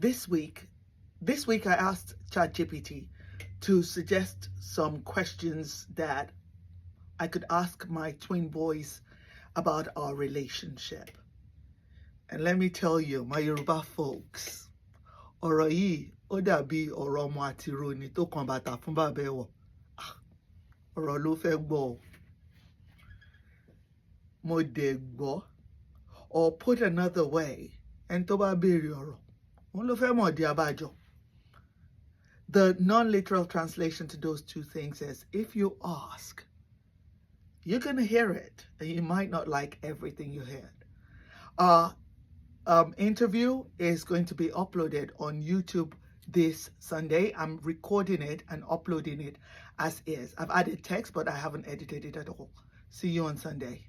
this week I asked ChatGPT to suggest some questions that I could ask my twin boys about our relationship. And let me tell you, my Yoruba folks, ọ̀rọ̀ yìí ó dàbí ọ̀rọ̀ ọmọ àtirò ni tó kan bàtà fún bàbá ẹ̀wọ̀. Ọ̀rọ̀ ló fẹ́ gbọ́ o. Mo dẹ̀ gbọ́. Or put another way, ẹni tó bá béèrè ọ̀rọ̀, òun ló fẹ́ mọ̀ di abájọ. The non-literal translation to those two things is, if you ask, you're going to hear it, and you might not like everything you heard. Our interview is going to be uploaded on YouTube this Sunday. I'm recording it and uploading it as is. I've added text, but I haven't edited it at all. See you on Sunday.